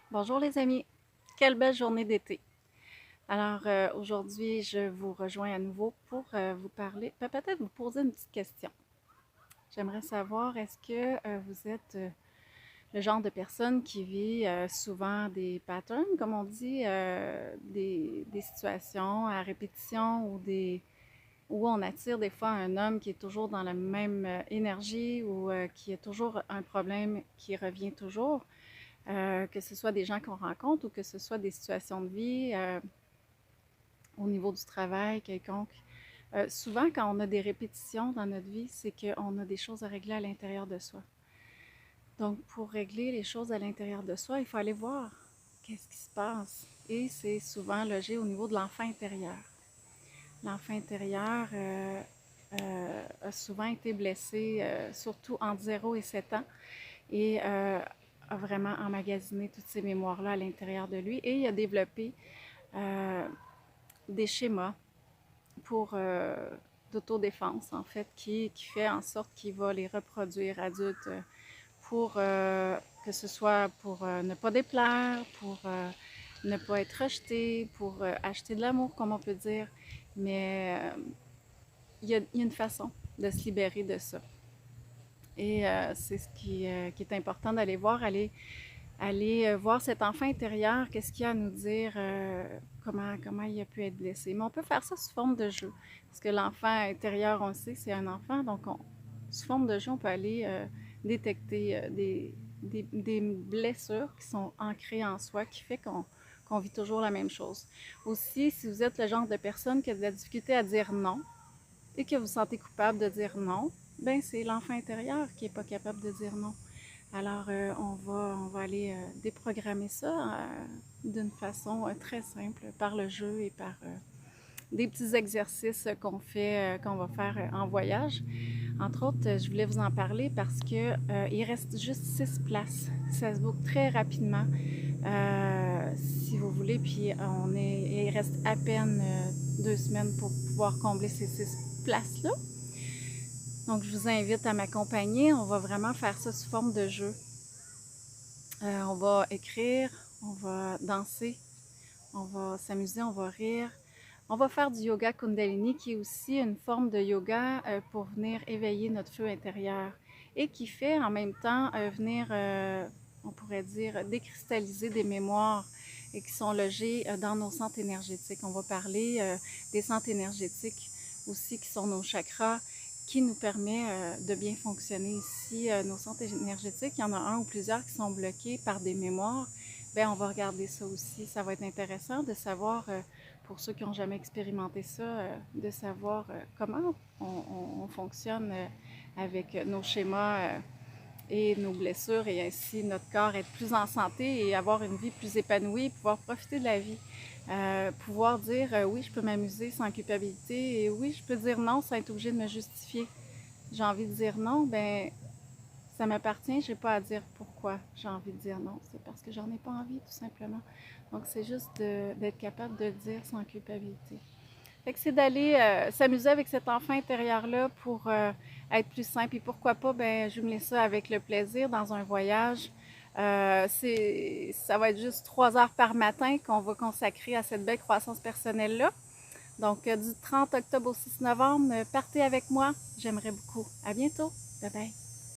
Bonjour les amis, quelle belle journée d'été. Alors aujourd'hui, je vous rejoins à nouveau pour vous parler, peut-être vous poser une petite question. J'aimerais savoir, est-ce que vous êtes le genre de personne qui vit souvent des patterns, comme on dit, des situations à répétition où on attire des fois un homme qui est toujours dans la même énergie ou qui a toujours un problème qui revient toujours. Que ce soit des gens qu'on rencontre ou que ce soit des situations de vie au niveau du travail quelconque. Souvent, quand on a des répétitions dans notre vie, c'est qu'on a des choses à régler à l'intérieur de soi. Donc, pour régler les choses à l'intérieur de soi, il faut aller voir qu'est-ce qui se passe. Et c'est souvent logé au niveau de l'enfant intérieur. L'enfant intérieur a souvent été blessé, surtout entre 0 et 7 ans, et a vraiment emmagasiné toutes ces mémoires-là à l'intérieur de lui. Et il a développé euh, des schémas pour d'autodéfense, en fait, qui fait en sorte qu'il va les reproduire adultes pour que ce soit pour ne pas déplaire, pour ne pas être rejeté, pour acheter de l'amour, comme on peut dire. Mais il y a une façon de se libérer de ça. Et c'est ce qui est important d'aller voir, aller voir cet enfant intérieur, qu'est-ce qu'il a à nous dire, comment il a pu être blessé. Mais on peut faire ça sous forme de jeu. Parce que l'enfant intérieur, on le sait, c'est un enfant, donc sous forme de jeu, on peut aller détecter des blessures qui sont ancrées en soi, qui fait qu'on vit toujours la même chose. Aussi, si vous êtes le genre de personne qui a de la difficulté à dire non et que vous vous sentez coupable de dire non, ben c'est l'enfant intérieur qui n'est pas capable de dire non. Alors, on va aller déprogrammer ça d'une façon très simple par le jeu et par des petits exercices qu'on fait, qu'on va faire en voyage. Entre autres, je voulais vous en parler parce que il reste juste 6 places. Ça se book très rapidement, si vous voulez. Puis il reste à peine 2 semaines pour pouvoir combler ces 6 places-là. Donc, je vous invite à m'accompagner. On va vraiment faire ça sous forme de jeu. On va écrire, on va danser, on va s'amuser, on va rire. On va faire du yoga Kundalini, qui est aussi une forme de yoga pour venir éveiller notre feu intérieur et qui fait en même temps venir, on pourrait dire, décristalliser des mémoires et qui sont logées dans nos centres énergétiques. On va parler des centres énergétiques aussi qui sont nos chakras, qui nous permet de bien fonctionner ici. Nos centres énergétiques, il y en a un ou plusieurs qui sont bloqués par des mémoires. Bien, on va regarder ça aussi. Ça va être intéressant de savoir, pour ceux qui n'ont jamais expérimenté ça, de savoir comment on fonctionne avec nos schémas et nos blessures et ainsi notre corps être plus en santé et avoir une vie plus épanouie, pouvoir profiter de la vie. Pouvoir dire oui, je peux m'amuser sans culpabilité et oui, je peux dire non sans être obligée de me justifier. J'ai envie de dire non, ben ça m'appartient, je n'ai pas à dire pourquoi j'ai envie de dire non. C'est parce que j'en ai pas envie, tout simplement. Donc, c'est juste d'être capable de dire sans culpabilité. Fait que c'est d'aller s'amuser avec cet enfant intérieur-là pour être plus simple. Et pourquoi pas, ben, jumeler ça avec le plaisir dans un voyage. Ça va être juste 3 heures par matin qu'on va consacrer à cette belle croissance personnelle-là. Donc, du 30 octobre au 6 novembre, partez avec moi. J'aimerais beaucoup. À bientôt. Bye bye.